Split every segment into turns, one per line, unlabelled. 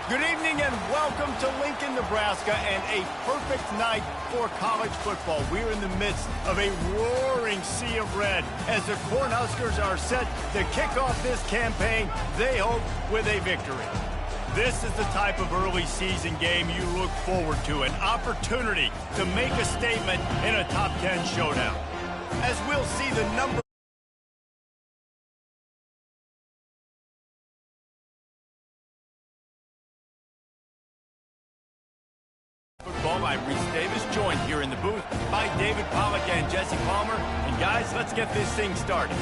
Good evening and welcome to Lincoln, Nebraska, and a perfect night for college football. We're in the midst of a roaring sea of red as the Cornhuskers are set to kick off this campaign, they hope, with a victory. This is the type of early season game you look forward to, an opportunity to make a statement in a top 10 showdown. As we'll see the number football by Reese Davis, joined here in the booth by David Pollack and Jesse Palmer. And guys, let's get this thing started.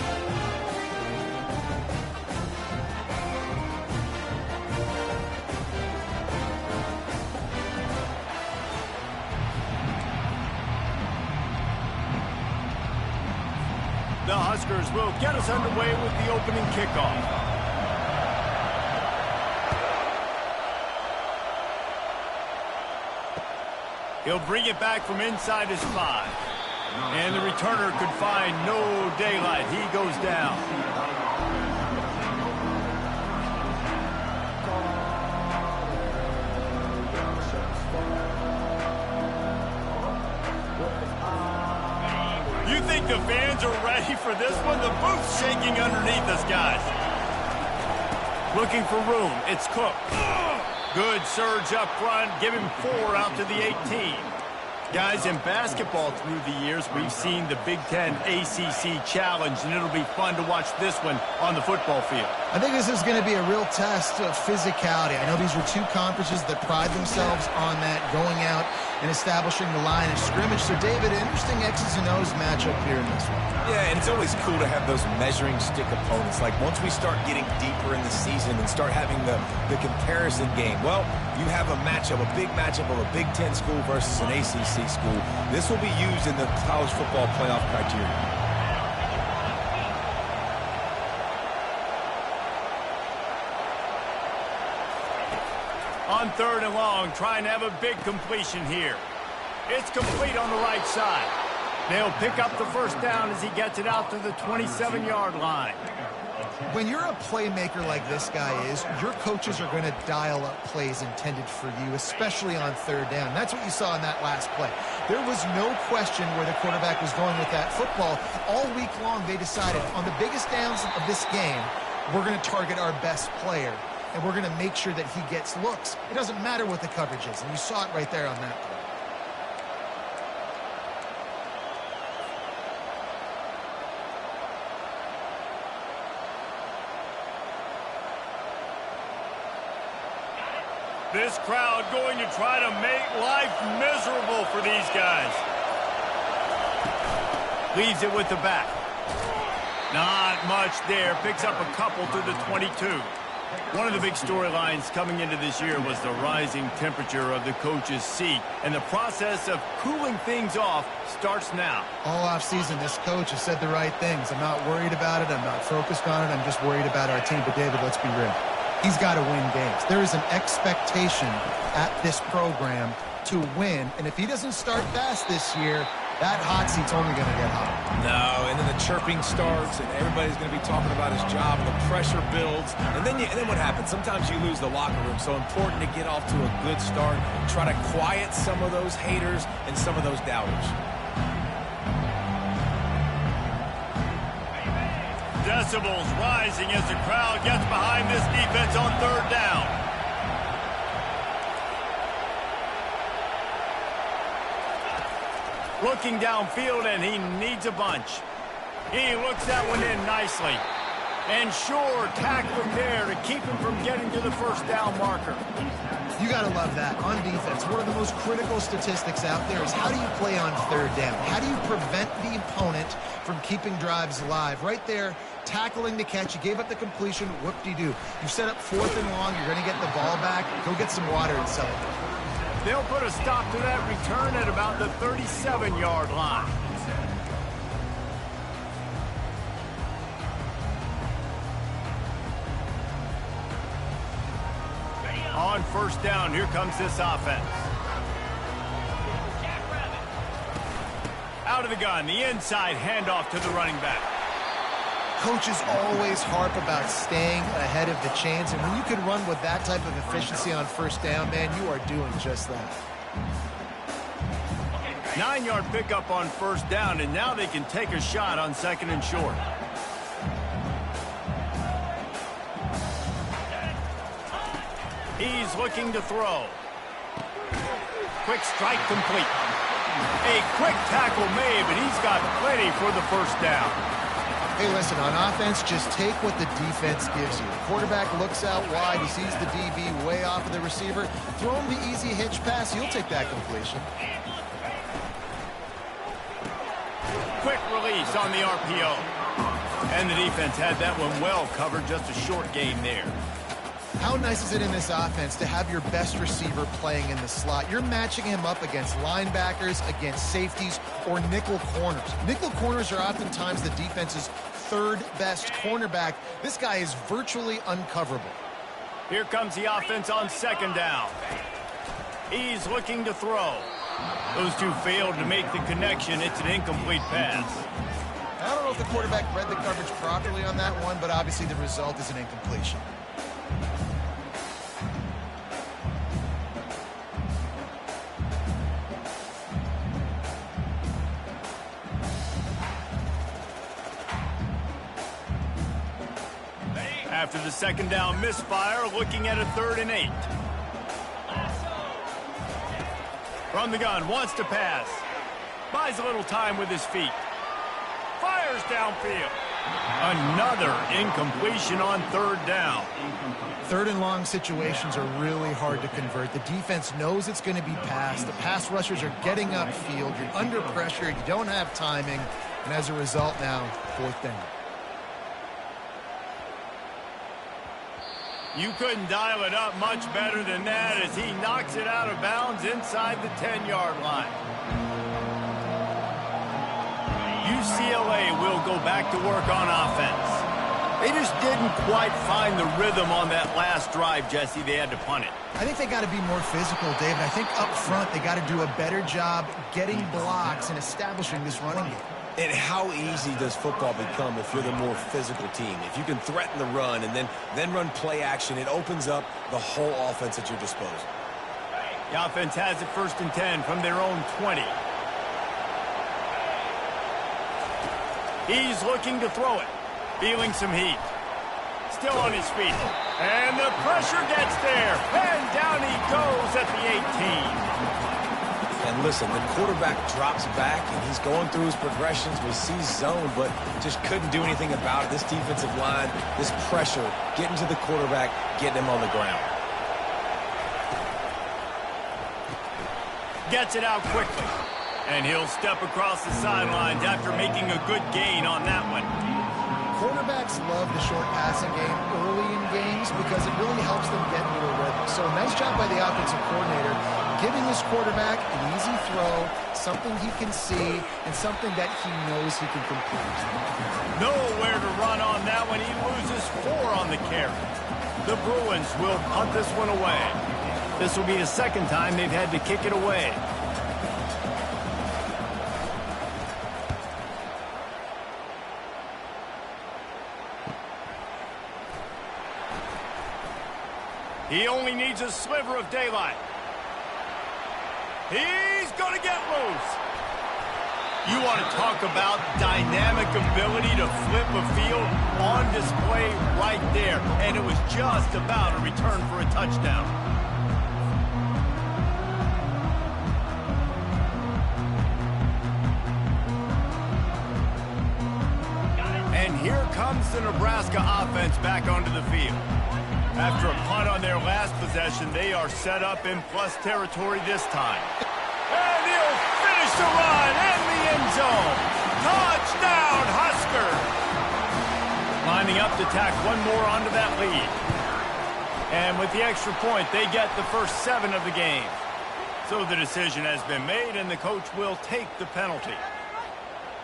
The Huskers will get us underway with the opening kickoff. He'll bring it back from inside his 5. And the returner could find no daylight. He goes down. You think the fans are ready for this one? The booth's shaking underneath us, guys. Looking for room. It's Cook. Good surge up front. Give him 4 out to the 18. Guys, in basketball through the years, we've seen the Big Ten ACC Challenge, and it'll be fun to watch this one on the football field.
I think this is going to be a real test of physicality. I know these were two conferences that pride themselves on that, going out and establishing the line of scrimmage. So, David, interesting X's and O's matchup here in this one.
Yeah, and it's always cool to have those measuring stick opponents. Like, once we start getting deeper in the season and start having the comparison game, well, you have a matchup, a big matchup of a Big Ten school versus an ACC school. This will be used in the college football playoff criteria.
On 3rd and long, trying to have a big completion here. It's complete on the right side. They'll pick up the first down as he gets it out to the 27-yard line.
When you're a playmaker like this guy is, your coaches are going to dial up plays intended for you, especially on 3rd down. That's what you saw in that last play. There was no question where the quarterback was going with that football. All week long, they decided on the biggest downs of this game, we're going to target our best player, and we're going to make sure that he gets looks. It doesn't matter what the coverage is, and you saw it right there on that play.
This crowd going to try to make life miserable for these guys. Leaves it with the back. Not much there. Picks up a couple to the 22. One of the big storylines coming into this year was the rising temperature of the coach's seat. And the process of cooling things off starts now.
All offseason, this coach has said the right things. I'm not worried about it. I'm not focused on it. I'm just worried about our team. But, David, let's be real. He's got to win games. There is an expectation at this program to win. And if he doesn't start fast this year, that hot seat's only going to get hot.
No, and then the chirping starts, and everybody's going to be talking about his job, and the pressure builds. And then what happens? Sometimes you lose the locker room. So important to get off to a good start. Try to quiet some of those haters and some of those doubters.
Decibels rising as the crowd gets behind this defense on 3rd down. Looking downfield, and he needs a bunch. He looks that one in nicely. And sure, tackling there to keep him from getting to the first down marker.
You got to love that. On defense, one of the most critical statistics out there is how do you play on 3rd down? How do you prevent the opponent from keeping drives alive? Right there, tackling the catch. You gave up the completion. Whoop-de-doo. You set up 4th and long. You're going to get the ball back. Go get some water and celebrate.
They'll put a stop to that return at about the 37-yard line. On 1st down, here comes this offense. Out of the gun, the inside handoff to the running back.
coaches always harp about staying ahead of the chains, and when you can run with that type of efficiency on first down, man, you are doing just that.
9-yard pickup on first down, and now they can take a shot on 2nd and short. He's looking to throw. Quick strike complete. A quick tackle made, but he's got plenty for the first down.
Hey, listen, on offense, just take what the defense gives you. The quarterback looks out wide. He sees the DB way off of the receiver. Throw him the easy hitch pass. He'll take that completion.
Quick release on the RPO. And the defense had that one well covered. Just a short gain there.
How nice is it in this offense to have your best receiver playing in the slot? You're matching him up against linebackers, against safeties, or nickel corners. Nickel corners are oftentimes the defense's third best cornerback. This guy is virtually uncoverable.
Here comes the offense on 2nd down. He's looking to throw. Those two failed to make the connection. It's an incomplete pass.
I don't know if the quarterback read the coverage properly on that one, but obviously the result is an incompletion.
After the 2nd down misfire, looking at a 3rd and 8. From the gun, wants to pass. Buys a little time with his feet. Fires downfield. Another incompletion on 3rd down.
3rd and long situations are really hard to convert. The defense knows it's going to be passed. The pass rushers are getting upfield. You're under pressure. You don't have timing. And as a result now, 4th down.
You couldn't dial it up much better than that as he knocks it out of bounds inside the 10-yard line. UCLA will go back to work on offense. They just didn't quite find the rhythm on that last drive, Jesse. They had to punt it.
I think they got to be more physical, David. I think up front they got to do a better job getting blocks and establishing this running game.
And how easy does football become if you're the more physical team? If you can threaten the run and then run play action, it opens up the whole offense at your disposal.
The offense has it 1st and 10 from their own 20. He's looking to throw it. Feeling some heat. Still on his feet. And the pressure gets there. And down he goes at the 18.
And listen, the quarterback drops back, and he's going through his progressions. We see zone, but just couldn't do anything about it. This defensive line, this pressure, getting to the quarterback, getting him on the ground.
Gets it out quickly. And he'll step across the sidelines after making a good gain on that one.
Quarterbacks love the short passing game early in games because it really helps them get into a rhythm. So nice job by the offensive coordinator, giving his quarterback an easy throw, something he can see, and something that he knows he can complete.
Nowhere to run on that one. He loses 4 on the carry. The Bruins will punt this one away. This will be the 2nd time they've had to kick it away. He only needs a sliver of daylight. He's going to get loose. You want to talk about dynamic ability to flip a field on display right there. And it was just about a return for a touchdown. And here comes the Nebraska offense back onto the field. After a punt on their last possession, they are set up in plus territory this time. And he'll finish the run in the end zone. Touchdown, Husker! Lining up to tack one more onto that lead. And with the extra point, they get the first 7 of the game. So the decision has been made, and the coach will take the penalty.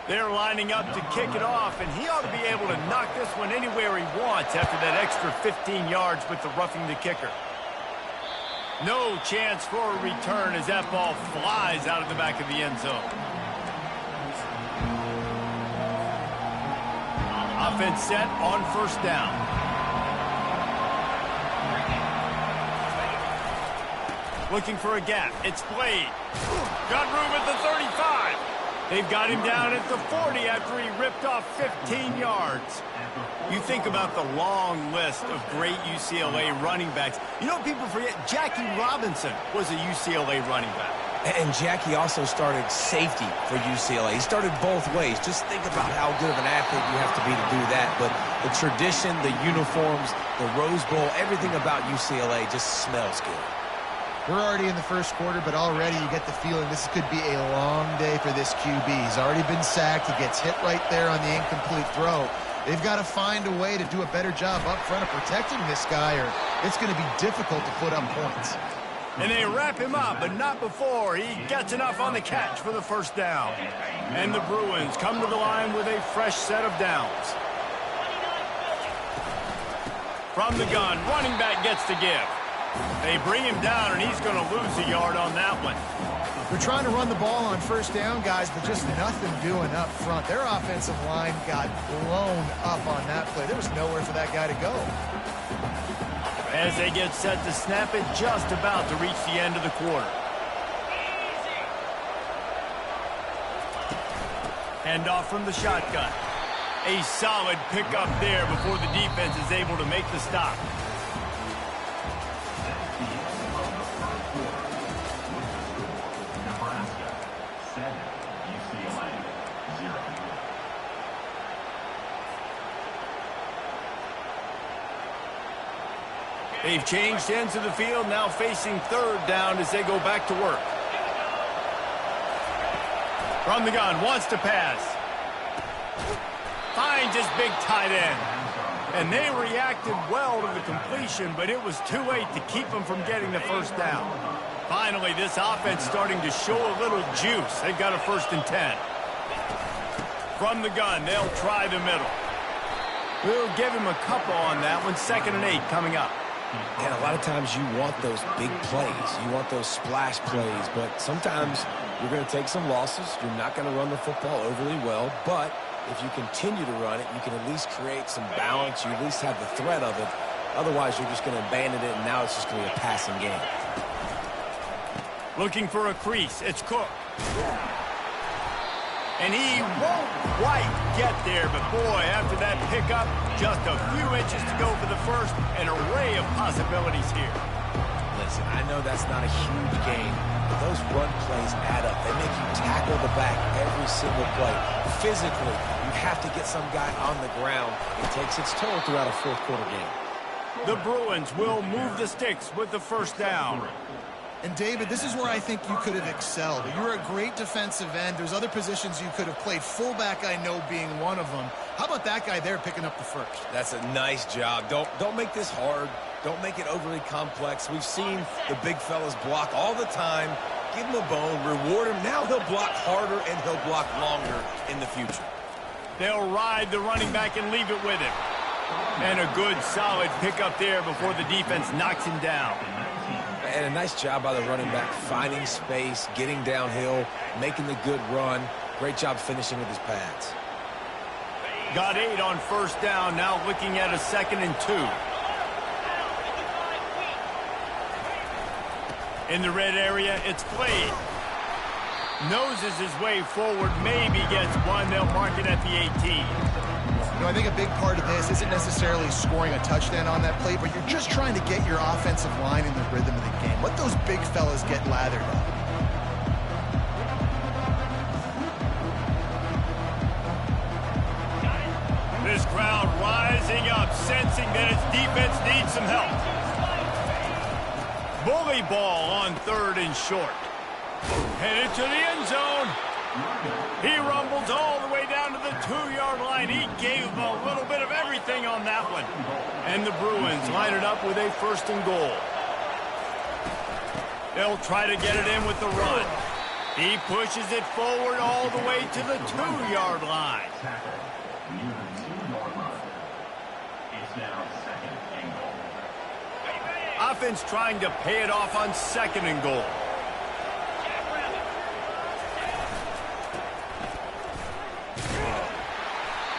They're lining up to kick it off, and he ought to be able to knock this one anywhere he wants after that extra 15 yards with the roughing the kicker. No chance for a return as that ball flies out of the back of the end zone. offense set on first down. Looking for a gap. It's Blade. Got room at the 35. They've got him down at the 40 after he ripped off 15 yards. You think about the long list of great UCLA running backs. You know what people forget? Jackie Robinson was a UCLA running back.
And Jackie also started safety for UCLA. He started both ways. Just think about how good of an athlete you have to be to do that. But the tradition, the uniforms, the Rose Bowl, everything about UCLA just smells good.
We're already in the first quarter, but already you get the feeling this could be a long day for this QB. He's already been sacked. He gets hit right there on the incomplete throw. They've got to find a way to do a better job up front of protecting this guy, or it's going to be difficult to put up points.
And they wrap him up, but not before he gets enough on the catch for the first down. And the Bruins come to the line with a fresh set of downs. From the gun, running back gets to give. They bring him down, and he's going to lose a yard on that one.
They're trying to run the ball on first down, guys, but just nothing doing up front. Their offensive line got blown up on that play. There was nowhere for that guy to go.
As they get set to snap it, just about to reach the end of the quarter. Hand off from the shotgun. A solid pickup there before the defense is able to make the stop.
Nebraska 7, UCLA 0.
They've changed ends of the field, now facing third down as they go back to work. From the gun, wants to pass. Finds his big tight end. And they reacted well to the completion, but it was too late to keep them from getting the first down. Finally, this offense starting to show a little juice. They've got a 1st and 10. From the gun, they'll try the middle. We'll give him a couple on that one. 2nd and 8 coming up.
And a lot of times you want those big plays. You want those splash plays. But sometimes you're going to take some losses. You're not going to run the football overly well. But if you continue to run it, you can at least create some balance. You at least have the threat of it. Otherwise, you're just going to abandon it, and now it's just going to be a passing game.
Looking for a crease. It's Cook. And he won't quite get there, but boy, after that pickup, just a few inches to go for the first. An array of possibilities here.
Listen, I know that's not a huge game, but those run plays add up. They make you tackle the back every single play. Physically, you have to get some guy on the ground. It takes its toll throughout a fourth quarter game.
The Bruins will move the sticks with the first down.
And, David, this is where I think you could have excelled. You're a great defensive end. There's other positions you could have played. Fullback, I know, being one of them. How about that guy there picking up the first?
That's a nice job. Don't make this hard. Don't make it overly complex. We've seen the big fellas block all the time. Give him a bone, reward him. Now he'll block harder and he'll block longer in the future.
They'll ride the running back and leave it with him. And a good, solid pickup there before the defense knocks him down.
And a nice job by the running back, finding space, getting downhill, making the good run. Great job finishing with his pads.
Got 8 on first down, now looking at a 2nd and 2. In the red area, it's Blade. Noses his way forward, maybe gets one. They'll mark it at the 18.
You know, I think a big part of this isn't necessarily scoring a touchdown on that play, but you're just trying to get your offensive line in the rhythm of the game. Let those big fellas get lathered up.
This crowd rising up, sensing that its defense needs some help. Bully ball on 3rd and short. Headed to the end zone. He rumbles all the way down to the 2-yard line. He gave a little bit of everything on that one. And the Bruins line it up with a 1st and goal. They'll try to get it in with the run. He pushes it forward all the way to the 2-yard line.
It's now 2nd and goal.
Offense trying to pay it off on 2nd and goal.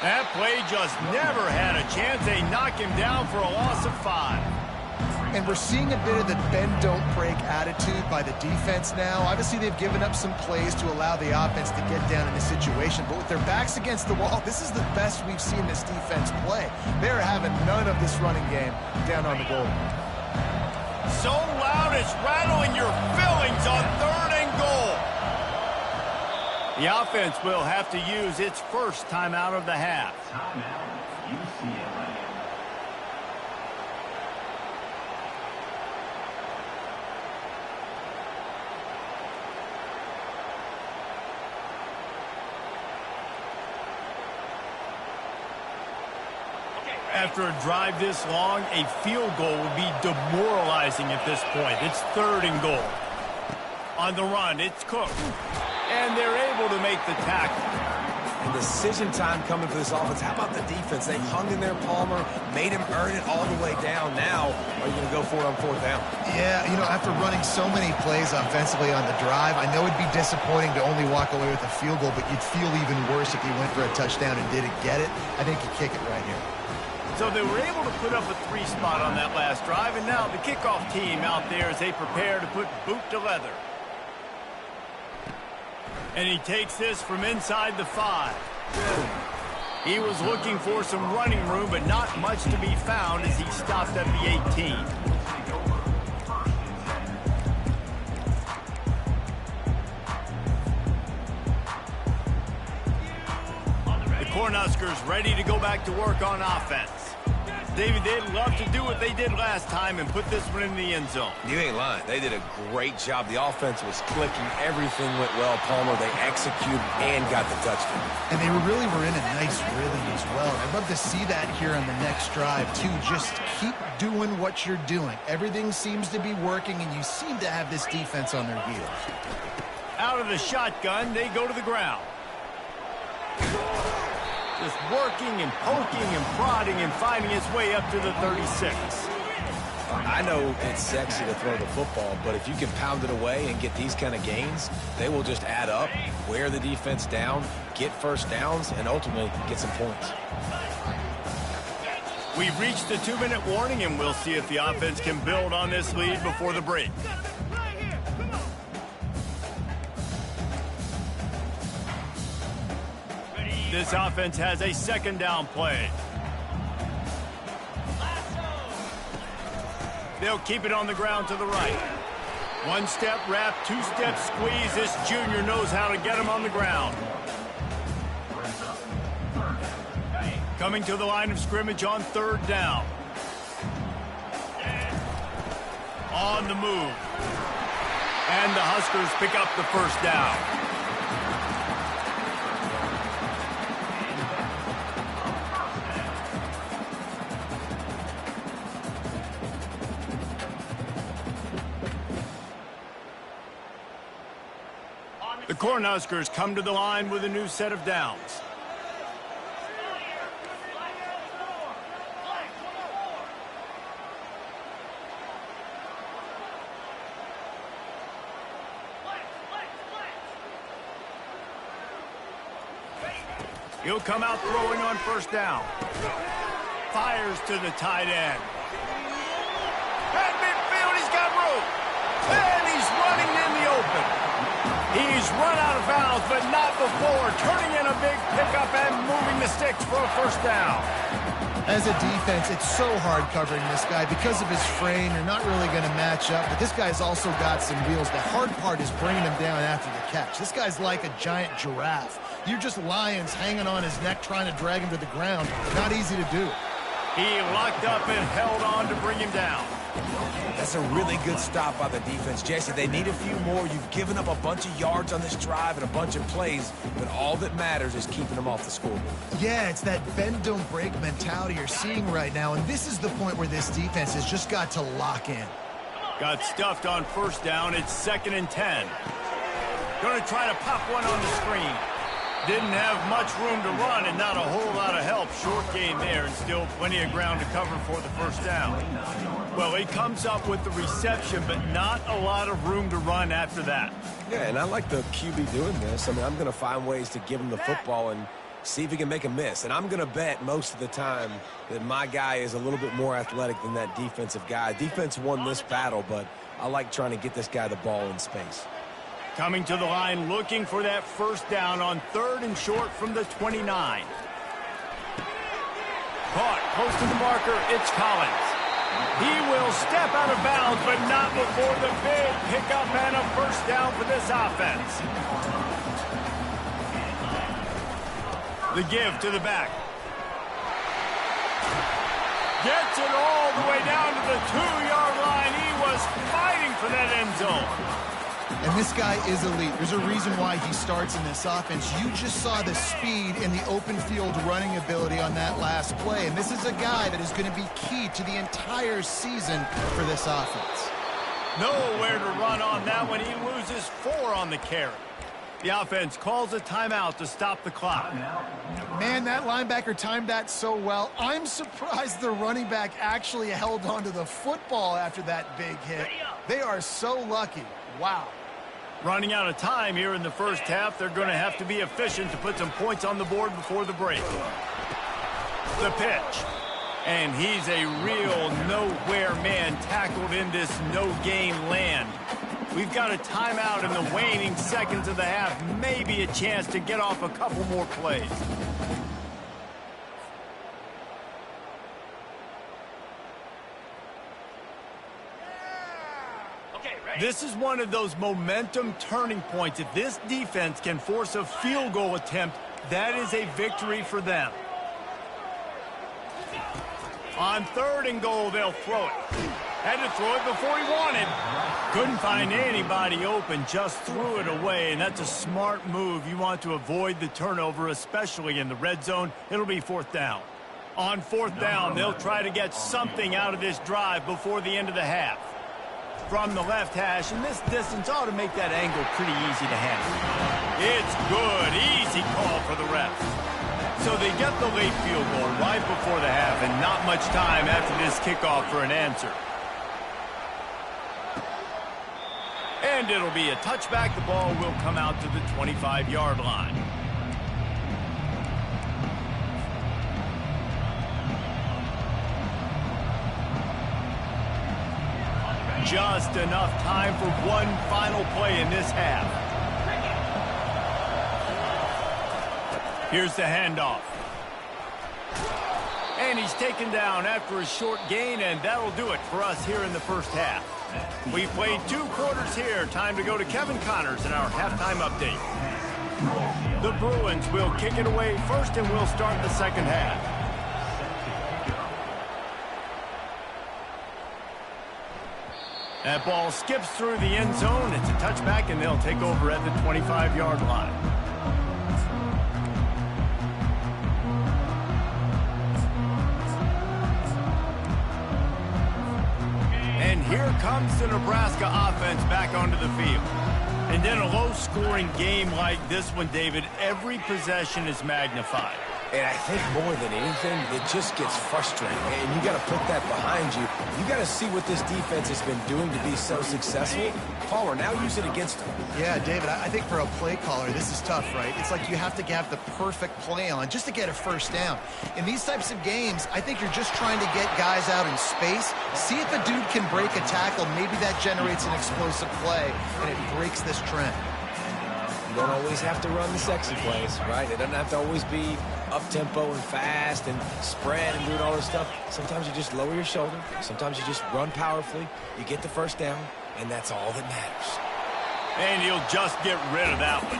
That play just never had a chance. They knock him down for a loss of 5.
And we're seeing a bit of the bend-don't-break attitude by the defense now. Obviously, they've given up some plays to allow the offense to get down in the situation. But with their backs against the wall, this is the best we've seen this defense play. They're having none of this running game down on the goal.
So loud it's rattling your fillings on 3rd and goal. The offense will have to use its first timeout of the half.
Timeout, UCLA.
After a drive this long, a field goal would be demoralizing at this point. It's 3rd and goal. On the run, it's Cook. And they're able to make the tackle.
And decision time coming for this offense. How about the defense? They hung in there, Palmer, made him earn it all the way down. Now, are you going to go for it on 4th down?
Yeah, you know, after running so many plays offensively on the drive, I know it'd be disappointing to only walk away with a field goal, but you'd feel even worse if you went for a touchdown and didn't get it. I think you kick it right here.
So they were able to put up a 3 spot on that last drive, and now the kickoff team out there as they prepare to put boot to leather. And he takes this from inside the 5. He was looking for some running room, but not much to be found as he stopped at the 18. The Cornhuskers ready to go back to work on offense. David, they'd love to do what they did last time and put this one in the end zone.
You ain't lying. They did a great job. The offense was clicking. Everything went well, Palmer. They executed and got the touchdown.
And they really were in a nice rhythm as well. I'd love to see that here on the next drive, too. Just keep doing what you're doing. Everything seems to be working, and you seem to have this defense on their heels.
Out of the shotgun, they go to the ground. Just working and poking and prodding and finding his way up to the 36.
I know it's sexy to throw the football, but if you can pound it away and get these kind of gains, they will just add up, wear the defense down, get 1st downs, and ultimately get some points.
We've reached the 2-minute warning, and we'll see if the offense can build on this lead before the break. This offense has a 2nd down play. They'll keep it on the ground to the right. 1-step wrap, 2-step squeeze. This junior knows how to get him on the ground. Coming to the line of scrimmage on 3rd down. On the move. And the Huskers pick up the 1st down. The Cornhuskers come to the line with a new set of downs. He'll come out throwing on 1st down. Fires to the tight end. At midfield, he's got room. And he's running in the open. He's run out of bounds, but not before turning in a big pickup and moving the sticks for a 1st down.
As a defense, it's so hard covering this guy. Because of his frame, you're not really going to match up. But this guy's also got some wheels. The hard part is bringing him down after the catch. This guy's like a giant giraffe. You're just lions hanging on his neck trying to drag him to the ground. Not easy to do.
He locked up and held on to bring him down.
That's a really good stop by the defense. Jesse, they need a few more. You've given up a bunch of yards on this drive and a bunch of plays, but all that matters is keeping them off the scoreboard.
Yeah, it's that bend-don't-break mentality you're seeing right now, and this is the point where this defense has just got to lock in.
Got stuffed on 1st down. It's 2nd and 10. Going to try to pop one on the screen. Didn't have much room to run and not a whole lot of help. Short game there and still plenty of ground to cover for the 1st down. Well, he comes up with the reception, but not a lot of room to run after that.
Yeah, and I like the QB doing this. I mean, I'm going to find ways to give him the football and see if he can make a miss. And I'm going to bet most of the time that my guy is a little bit more athletic than that defensive guy. Defense won this battle, but I like trying to get this guy the ball in space.
Coming to the line, looking for that first down on 3rd and short from the 29. Caught close to the marker, it's Collins. He will step out of bounds, but not before the big pickup and a first down for this offense. The give to the back. Gets it all the way down to the 2-yard line. He was fighting for that end zone.
And this guy is elite. There's a reason why he starts in this offense. You just saw the speed and the open field running ability on that last play. And this is a guy that is going to be key to the entire season for this offense.
Nowhere to run on that one. He loses 4 on the carry. The offense calls a timeout to stop the clock.
Man, that linebacker timed that so well. I'm surprised the running back actually held onto the football after that big hit. They are so lucky. Wow.
Running out of time here in the first half. They're going to have to be efficient to put some points on the board before the break. The pitch. And he's a real nowhere man tackled in this no-gain land. We've got a timeout in the waning seconds of the half. Maybe a chance to get off a couple more plays. This is one of those momentum turning points. If this defense can force a field goal attempt, that is a victory for them. On 3rd and goal, they'll throw it. Had to throw it before he wanted. Couldn't find anybody open, just threw it away, and that's a smart move. You want to avoid the turnover, especially in the red zone. It'll be 4th down. On 4th down, they'll try to get something out of this drive before the end of the half. From the left hash, and this distance ought to make that angle pretty easy to handle. It's good. Easy call for the refs. So they get the late field goal right before the half, and not much time after this kickoff for an answer. And it'll be a touchback. The ball will come out to the 25-yard line. Just enough time for one final play in this half. Here's the handoff. And he's taken down after a short gain, and that'll do it for us here in the first half. We played 2 quarters here. Time to go to Kevin Connors in our halftime update. The Bruins will kick it away first, and we'll start the second half. That ball skips through the end zone. It's a touchback, and they'll take over at the 25-yard line. And here comes the Nebraska offense back onto the field. And in a low-scoring game like this one, David, every possession is magnified.
And I think more than anything, it just gets frustrating. And you got to put that behind you. You got to see what this defense has been doing to be so successful. Caller, now use it against them.
Yeah, David, I think for a play caller, this is tough, right? It's like you have to have the perfect play on just to get a first down. In these types of games, I think you're just trying to get guys out in space, see if a dude can break a tackle. Maybe that generates an explosive play, and it breaks this trend.
You don't always have to run the sexy plays, right? It doesn't have to always be up-tempo and fast and spread and doing all this stuff. Sometimes you just lower your shoulder. Sometimes you just run powerfully. You get the first down, and that's all that matters.
And he'll just get rid of that one.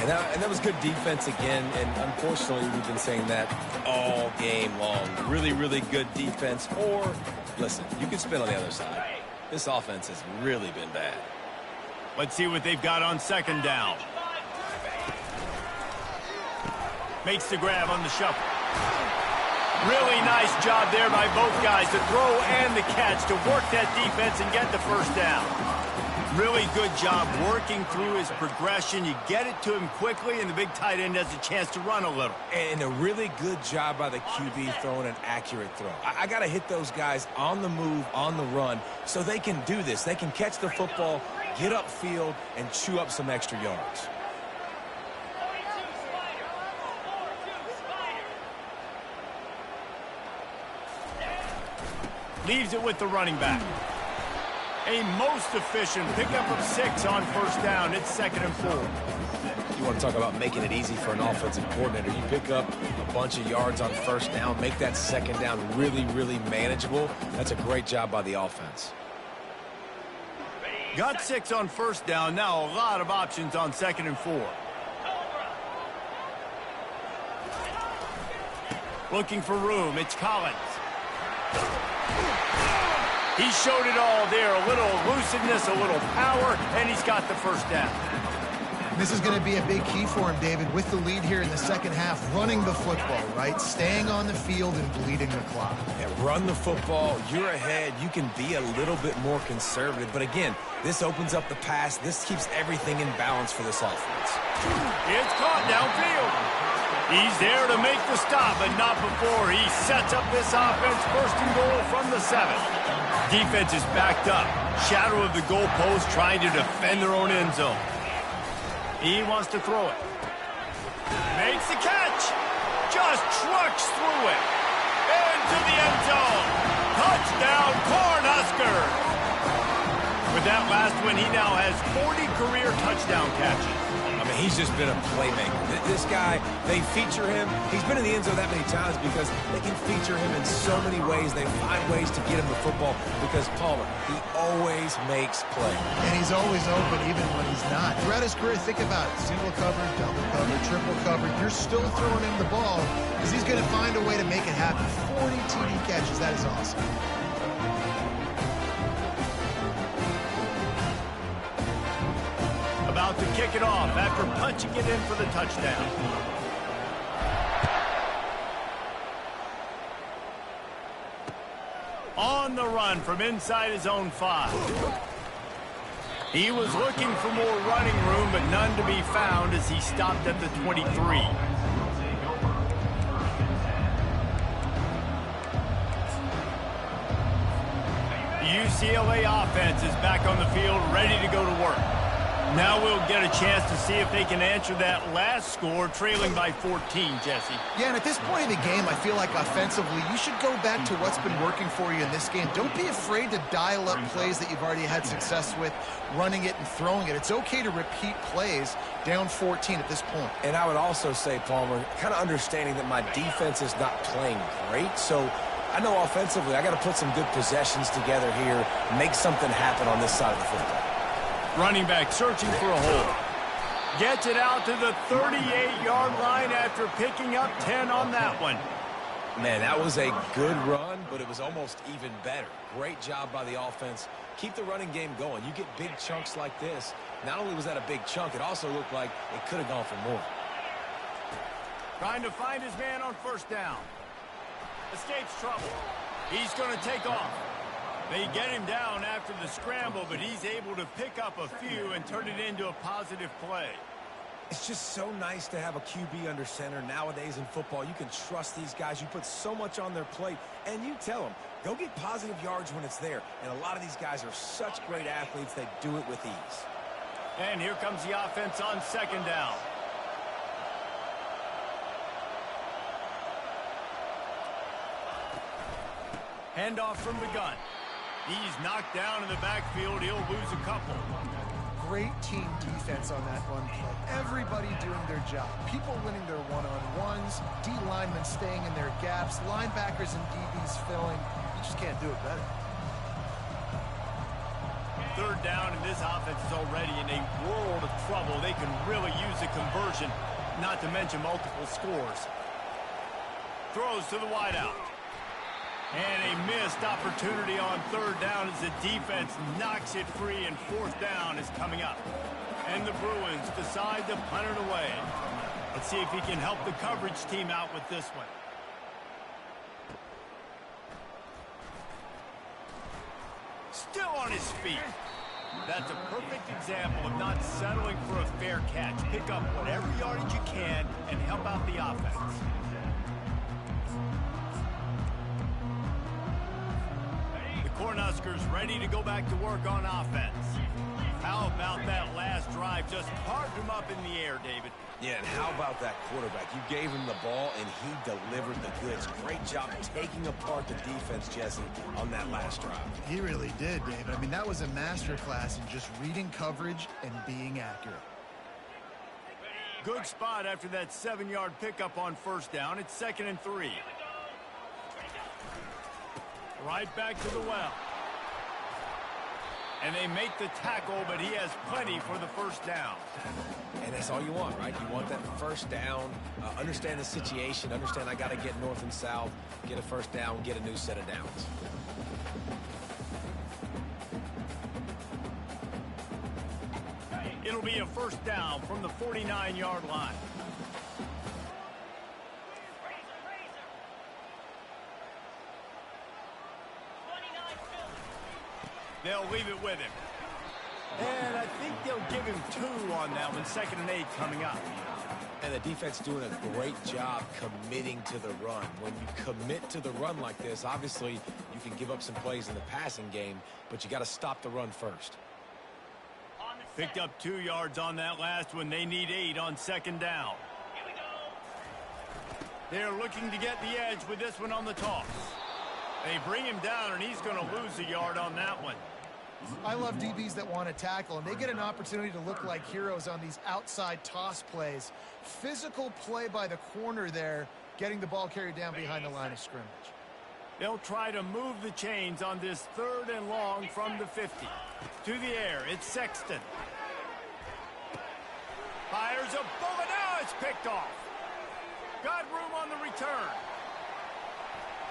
And that was good defense again, and unfortunately we've been saying that all game long. Really, really good defense. Or, listen, you can spin on the other side. This offense has really been bad.
Let's see what they've got on second down. Makes the grab on the shuffle. Really nice job there by both guys, the throw and the catch, to work that defense and get the first down. Really good job working through his progression. You get it to him quickly, and the big tight end has a chance to run a little.
And a really good job by the QB throwing an accurate throw. I got to hit those guys on the move, on the run, so they can do this. They can catch the football, get upfield, and chew up some extra yards.
Leaves it with the running back. A most efficient pickup of 6 on first down. It's 2nd and 4.
You want to talk about making it easy for an offensive coordinator. You pick up a bunch of yards on first down, make that 2nd down really, really manageable. That's a great job by the offense.
Got 6 on first down. Now a lot of options on 2nd and 4. Looking for room. It's Collins. He showed it all there. A little elusiveness, a little power, and he's got the first down.
This is going to be a big key for him, David, with the lead here in the second half, running the football, right? Staying on the field and bleeding the clock.
Yeah, run the football. You're ahead. You can be a little bit more conservative. But again, this opens up the pass. This keeps everything in balance for this offense.
It's caught downfield. He's there to make the stop, but not before he sets up this offense. 1st and goal from the 7. Defense is backed up. Shadow of the goalpost, trying to defend their own end zone. He wants to throw it. Makes the catch. Just trucks through it. Into the end zone. Touchdown, Cornhuskers. With that last one, he now has 40 career touchdown catches.
I mean, he's just been a playmaker. This guy, they feature him. He's been in the end zone that many times because they can feature him in so many ways. They find ways to get him the football because Palmer, he always makes plays.
And he's always open even when he's not. Throughout his career, think about it. Single cover, double cover, triple cover. You're still throwing him the ball because he's going to find a way to make it happen. 40 TD catches. That is awesome.
About to kick it off after punching it in for the touchdown. On the run from inside his own 5. He was looking for more running room, but none to be found as he stopped at the 23. UCLA offense is back on the field, ready to go to work. Now we'll get a chance to see if they can answer that last score, trailing by 14, Jesse.
Yeah, and at this point in the game, I feel like offensively, you should go back to what's been working for you in this game. Don't be afraid to dial up plays that you've already had success with, running it and throwing it. It's okay to repeat plays down 14 at this point.
And I would also say, Palmer, kind of understanding that my defense is not playing great, so I know offensively I got to put some good possessions together here, make something happen on this side of the football.
Running back searching for a hole. Gets it out to the 38-yard line after picking up 10 on that one.
Man, that was a good run, but it was almost even better. Great job by the offense. Keep the running game going. You get big chunks like this. Not only was that a big chunk, it also looked like it could have gone for more.
Trying to find his man on first down. Escapes trouble. He's going to take off. They get him down after the scramble, but he's able to pick up a few and turn it into a positive play.
It's just so nice to have a QB under center nowadays in football. You can trust these guys. You put so much on their plate, and you tell them, go get positive yards when it's there. And a lot of these guys are such great athletes, they do it with ease.
And here comes the offense on second down. Handoff from the gun. He's knocked down in the backfield. He'll lose a couple.
Great team defense on that run play. Everybody doing their job. People winning their one-on-ones, D linemen staying in their gaps, linebackers and DBs filling. You just can't do it better.
Third down, and this offense is already in a world of trouble. They can really use a conversion, not to mention multiple scores. Throws to the wideout. And a missed opportunity on third down as the defense knocks it free, and fourth down is coming up. And the Bruins decide to punt it away. Let's see if he can help the coverage team out with this one. Still on his feet. That's a perfect example of not settling for a fair catch. Pick up whatever yardage you can and help out the offense. Cornhuskers ready to go back to work on offense. How about that last drive? Just carved him up in the air, David.
Yeah, and how about that quarterback? You gave him the ball, and he delivered the goods. Great job taking apart the defense, Jesse, on that last drive.
He really did, David. I mean, that was a masterclass in just reading coverage and being accurate.
Good spot after that 7-yard pickup on first down. It's 2nd and 3. Right back to the well. And they make the tackle, but he has plenty for the first down.
And that's all you want, right? You want that first down, understand the situation, understand I got to get north and south, get a first down, get a new set of downs.
It'll be a first down from the 49-yard line. They'll leave it with him. And I think they'll give him 2 on that one. 2nd and 8 coming up.
And the defense doing a great job committing to the run. When you commit to the run like this, obviously you can give up some plays in the passing game, but you got to stop the run first.
Picked up 2 yards on that last one. They need 8 on 2nd down. They're looking to get the edge with this one on the toss. They bring him down, and he's going to lose a yard on that one.
I love DBs that want to tackle, and they get an opportunity to look like heroes on these outside toss plays. Physical play by the corner there, getting the ball carried down behind the line of scrimmage.
They'll try to move the chains on this 3rd and long from the 50. To the air, it's Sexton. Fires a bullet, now it's picked off. Got room on the return.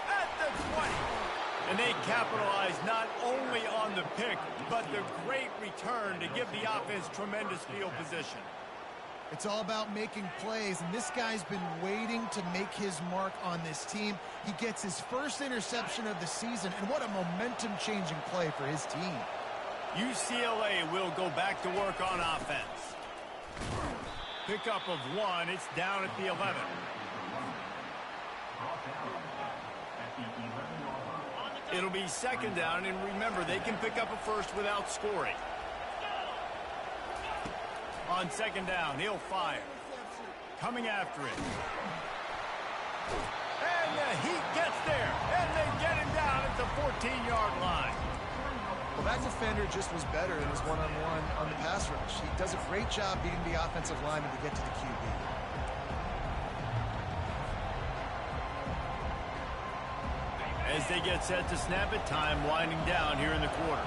At the 20. And they capitalize not only on the pick, but the great return to give the offense tremendous field position.
It's all about making plays, and this guy's been waiting to make his mark on this team. He gets his first interception of the season, and what a momentum-changing play for his team.
UCLA will go back to work on offense. Pickup of 1, it's down at the 11. It'll be 2nd down, and remember, they can pick up a first without scoring. On 2nd down, he'll fire. Coming after it. And the Heat gets there, and they get him down at the 14-yard line.
Well, that defender just was better in his one-on-one on the pass rush. He does a great job beating the offensive lineman to get to the QB.
As they get set to snap it, time winding down here in the quarter.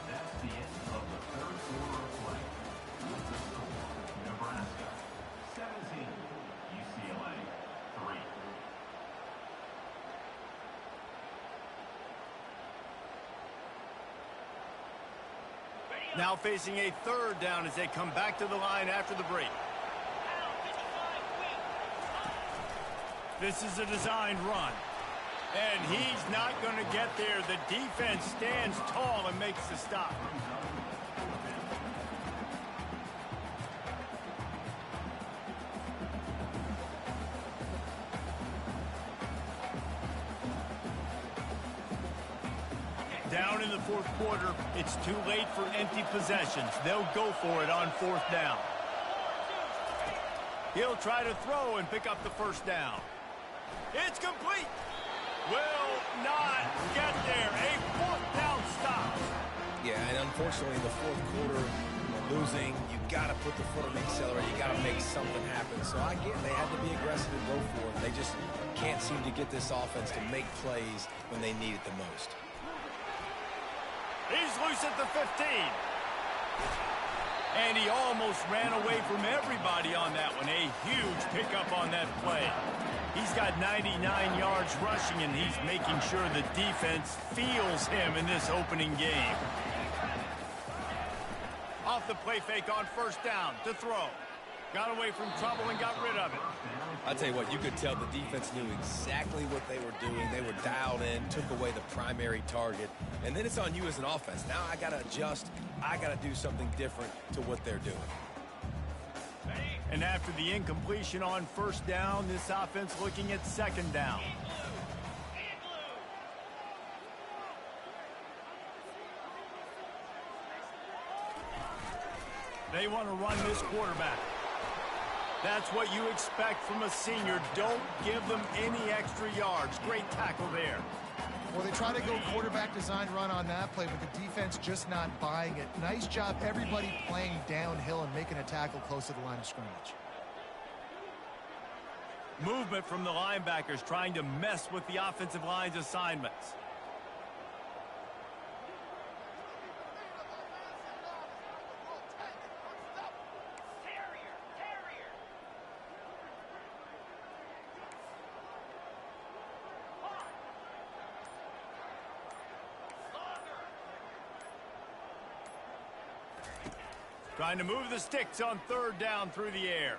That's the end of the 3rd quarter of play. Nebraska 17, UCLA 3.
Now facing a 3rd down as they come back to the line after the break. This is a designed run. And he's not going to get there. The defense stands tall and makes the stop. Down in the 4th quarter, it's too late for empty possessions. They'll go for it on 4th down. He'll try to throw and pick up the first down. It's complete. Will not get there. A 4th down stop.
Yeah, and unfortunately in the 4th quarter, losing, you got to put the foot on the accelerator. You got to make something happen. So I get they had to be aggressive and go for it. They just can't seem to get this offense to make plays when they need it the most.
He's loose at the 15. And he almost ran away from everybody on that one. A huge pickup on that play. He's got 99 yards rushing, and he's making sure the defense feels him in this opening game. Off the play fake on 1st down to throw. Got away from trouble and got rid of it.
I'll tell you what, you could tell the defense knew exactly what they were doing. They were dialed in, took away the primary target, and then it's on you as an offense. Now I got to adjust. I got to do something different to what they're doing.
And after the incompletion on first down, this offense looking at second down. They want to run this quarterback. That's what you expect from a senior. Don't give them any extra yards. Great tackle there.
Well, they try to go quarterback design run on that play, but the defense just not buying it. Nice job, everybody playing downhill and making a tackle close to the line of scrimmage.
Movement from the linebackers trying to mess with the offensive line's assignments. Trying to move the sticks on third down through the air.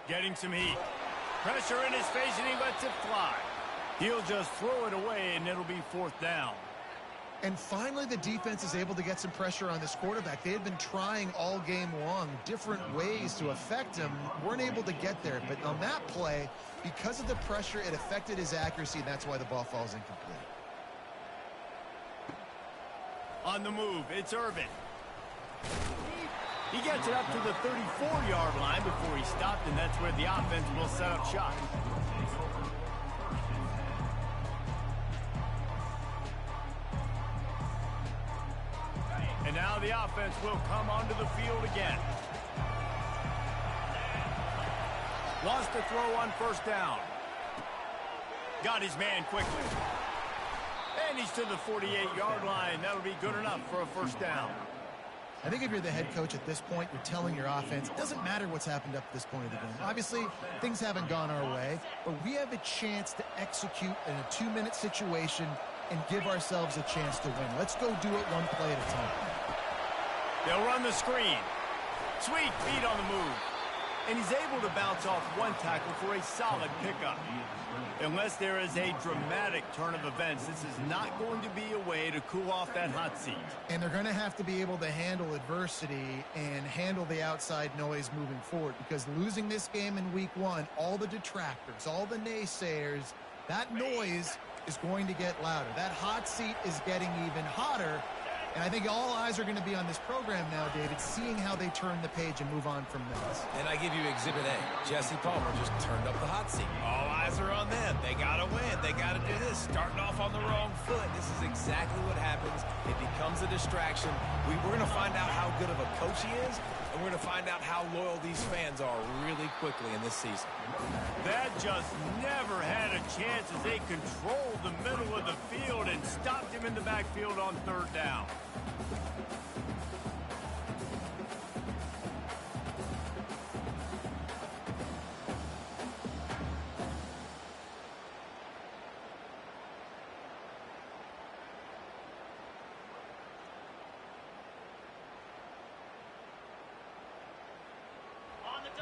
Getting some heat. Pressure in his face, and he lets it fly. He'll just throw it away, and it'll be fourth down.
And finally, the defense is able to get some pressure on this quarterback. They had been trying all game long different ways to affect him. Weren't able to get there. But on that play, because of the pressure, it affected his accuracy, and that's why the ball falls incomplete.
On the move, it's Irvin. He gets it up to the 34-yard line before he stopped, and that's where the offense will set up shop. And now the offense will come onto the field again. Lost the throw on first down. Got his man quickly. And he's to the 48-yard line. That'll be good enough for a first down.
I think if you're the head coach at this point, you're telling your offense, it doesn't matter what's happened up to this point of the game. Obviously, things haven't gone our way, but we have a chance to execute in a 2-minute situation and give ourselves a chance to win. Let's go do it one play at a time.
They'll run the screen. Sweet feet on the move. And he's able to bounce off one tackle for a solid pickup. Unless there is a dramatic turn of events, this is not going to be a way to cool off that hot seat.
And they're going to have to be able to handle adversity and handle the outside noise moving forward, because losing this game in week 1, all the detractors, all the naysayers, that noise is going to get louder. That hot seat is getting even hotter. And I think all eyes are going to be on this program now, David, seeing how they turn the page and move on from this.
And I give you Exhibit A. Jesse Palmer just turned up the hot seat. All eyes are on them. They got to win. They got to do this. Starting off on the wrong foot. This is exactly what happens. It becomes a distraction. We're going to find out how good of a coach he is, and we're going to find out how loyal these fans are really quickly in this season.
That just never had a chance as they controlled the middle of the field and stopped him in the backfield on third down.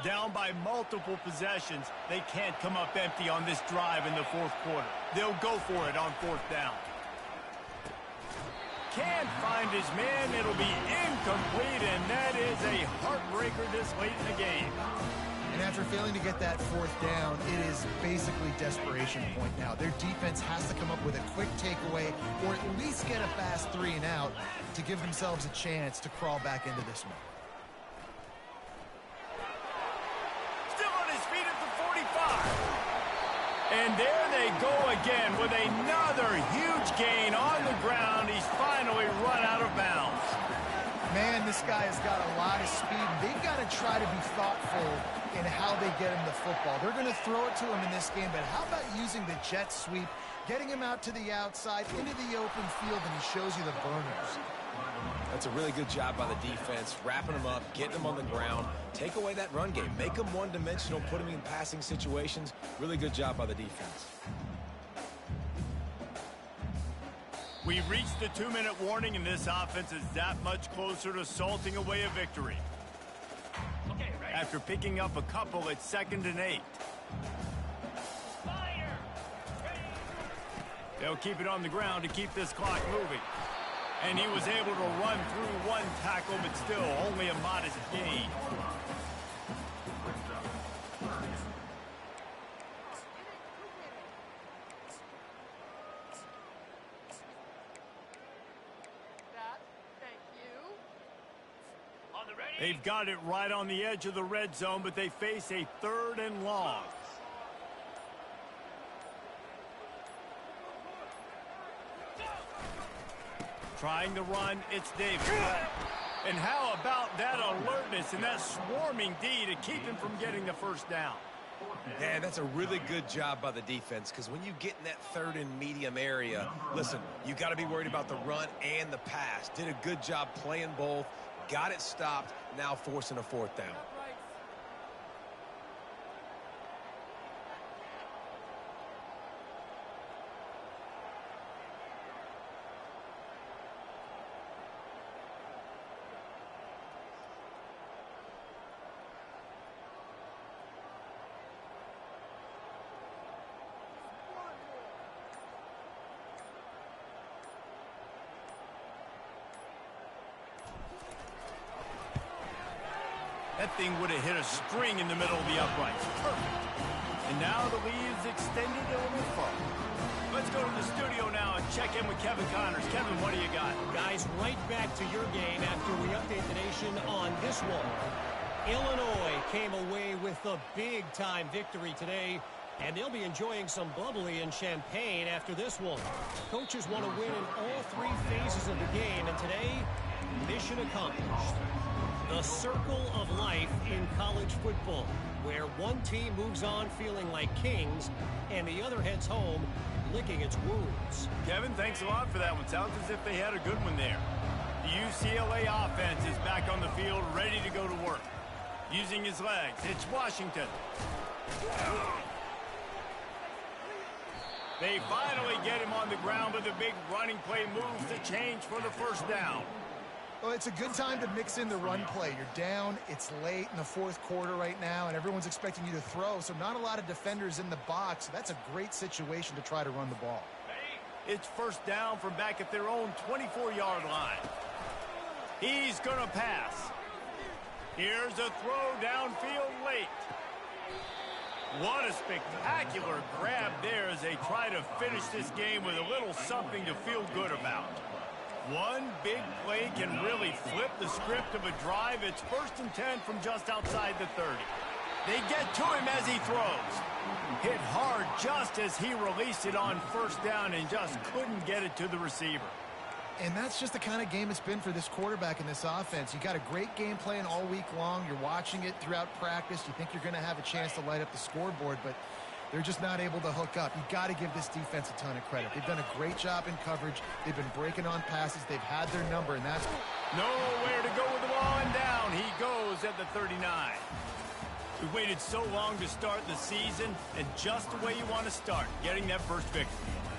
Down by multiple possessions, they can't come up empty on this drive in the fourth quarter. They'll go for it on fourth down. Can't find his man. It'll be incomplete, and that is a heartbreaker this late in the game.
And after failing to get that fourth down, it is basically desperation point now. Their defense has to come up with a quick takeaway or at least get a fast 3 and out to give themselves a chance to crawl back into this one.
And there they go again with another huge gain on the ground. He's finally run out of bounds.
Man, this guy has got a lot of speed. They've got to try to be thoughtful in how they get him the football. They're going to throw it to him in this game, but how about using the jet sweep, getting him out to the outside, into the open field, and he shows you the burners.
That's a really good job by the defense, wrapping them up, getting them on the ground, take away that run game, make them one-dimensional, put them in passing situations. Really good job by the defense.
We've reached the 2-minute warning, and this offense is that much closer to salting away a victory. After picking up a couple at 2nd and 8. They'll keep it on the ground to keep this clock moving. And he was able to run through one tackle, but still only a modest gain. They've got it right on the edge of the red zone, but they face a 3rd and long. Trying to run, it's Davis. And how about that alertness and that swarming D to keep him from getting the first down?
Man, that's a really good job by the defense, because when you get in that 3rd and medium area, listen, you got to be worried about the run and the pass. Did a good job playing both, got it stopped, now forcing a 4th down.
That thing would have hit a string in the middle of the uprights. Perfect. And now the lead is extended a little further. Let's go to the studio now and check in with Kevin Connors. Kevin, what do you got?
Guys, right back to your game after we update the nation on this one. Illinois came away with a big-time victory today, and they'll be enjoying some bubbly and champagne after this one. Coaches want to win in all 3 phases of the game, and today, mission accomplished. The circle of life in college football, where one team moves on feeling like kings and the other heads home licking its wounds.
Kevin, thanks a lot for that one. Sounds as if they had a good one there. The UCLA offense is back on the field, ready to go to work. Using his legs, it's Washington. They finally get him on the ground, but the big running play moves the change for the first down.
Well, it's a good time to mix in the run play. You're down, it's late in the 4th quarter right now, and everyone's expecting you to throw, so not a lot of defenders in the box. So that's a great situation to try to run the ball.
It's first down from back at their own 24-yard line. He's going to pass. Here's a throw downfield late. What a spectacular grab there as they try to finish this game with a little something to feel good about. One big play can really flip the script of a drive. It's 1st and 10 from just outside the 30. They get to him as he throws. Hit hard just as he released it on first down and just couldn't get it to the receiver.
And that's just the kind of game it's been for this quarterback in this offense. You got a great game plan all week long. You're watching it throughout practice. You think you're going to have a chance to light up the scoreboard, but they're just not able to hook up. You got to give this defense a ton of credit. They've done a great job in coverage. They've been breaking on passes. They've had their number, and that's
nowhere to go with the ball, and down he goes at the 39. We waited so long to start the season, and just the way you want to start, getting that first victory.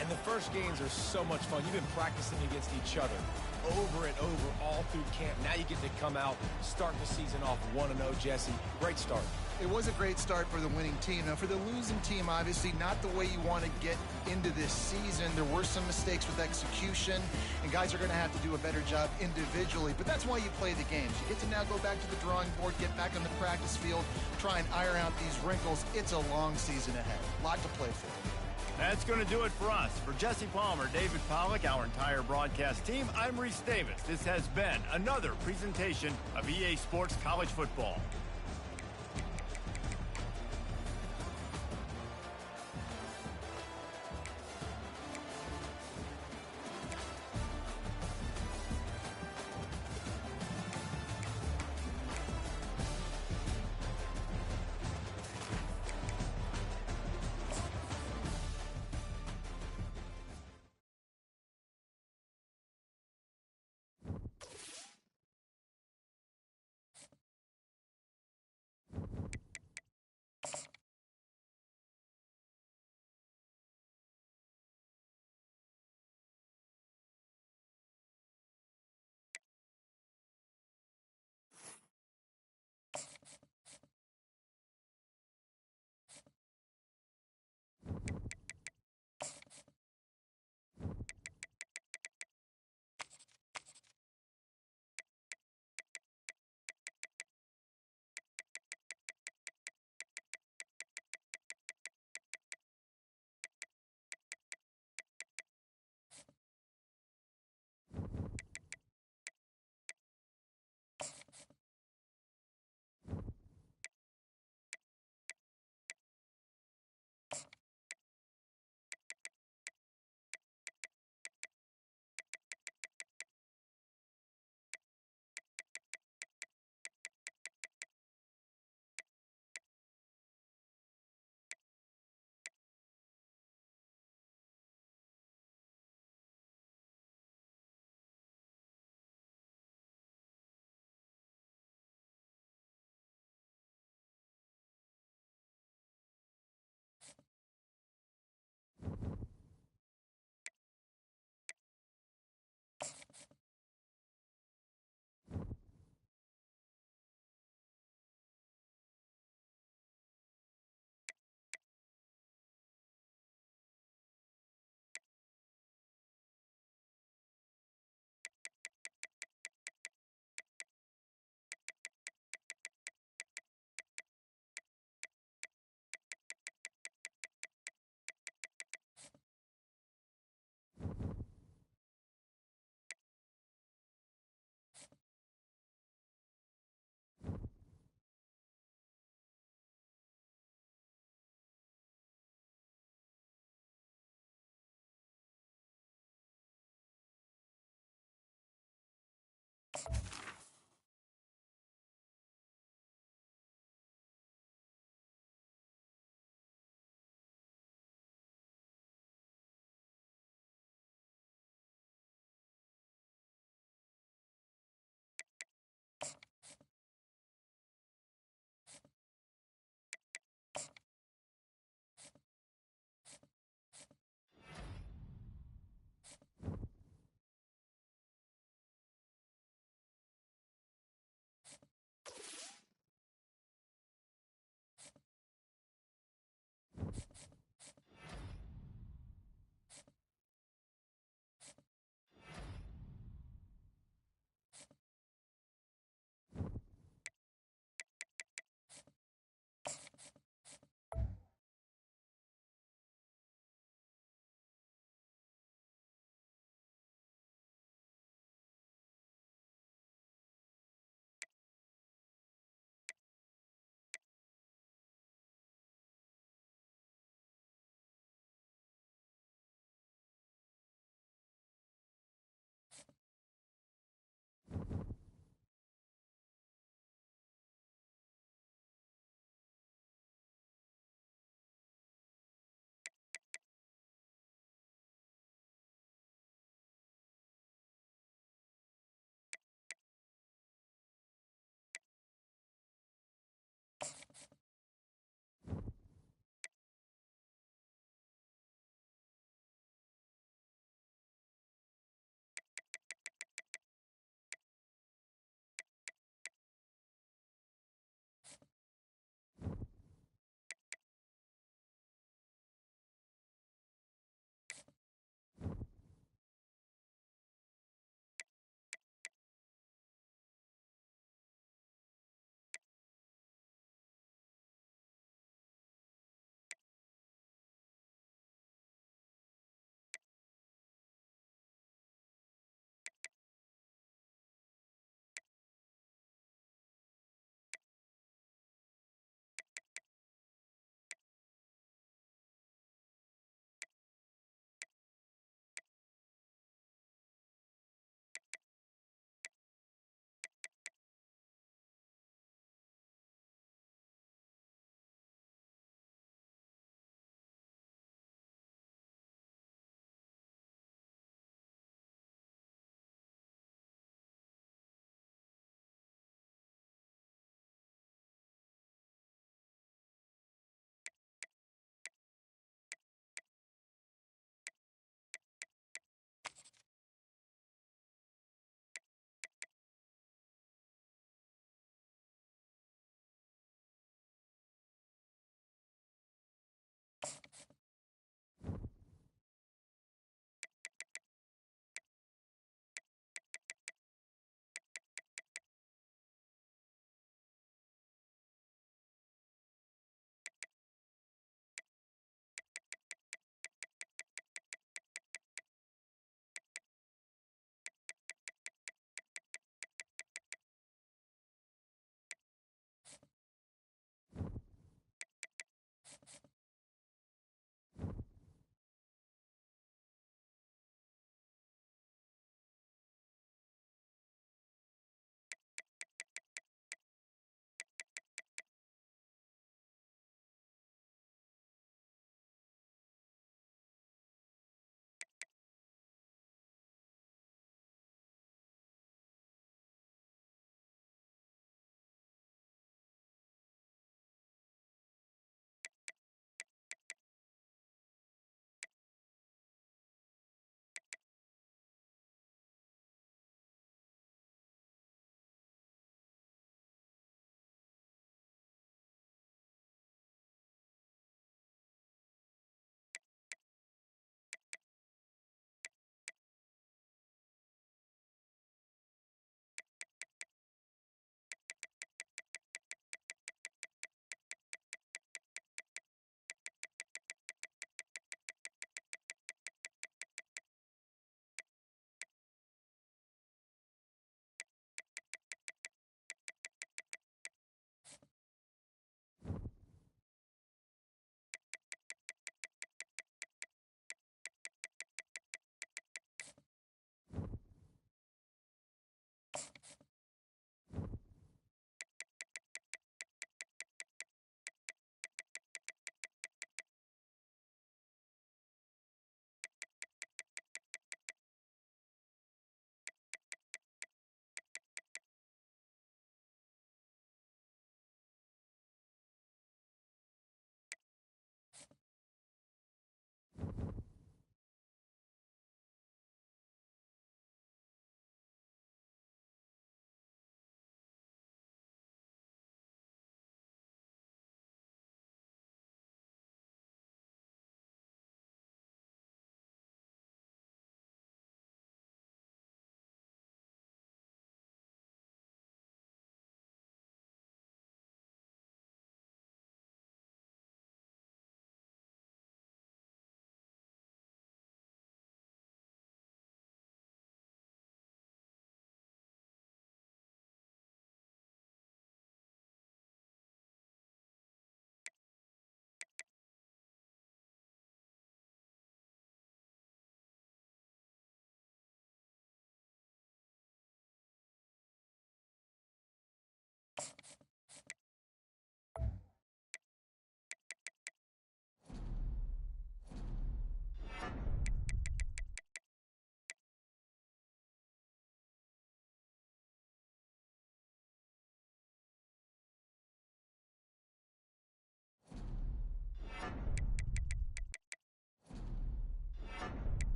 And the first games are so much fun. You've been practicing against each other over and over all through camp. Now you get to come out, start the season off 1-0, Jesse. Great start.
It was a great start for the winning team. Now, for the losing team, obviously not the way you want to get into this season. There were some mistakes with execution, and guys are going to have to do a better job individually. But that's why you play the games. You get to now go back to the drawing board, get back on the practice field, try and iron out these wrinkles. It's a long season ahead. A lot to play for.
That's going to do it for us. For Jesse Palmer, David Pollack, our entire broadcast team, I'm Reese Davis. This has been another presentation of EA Sports College Football.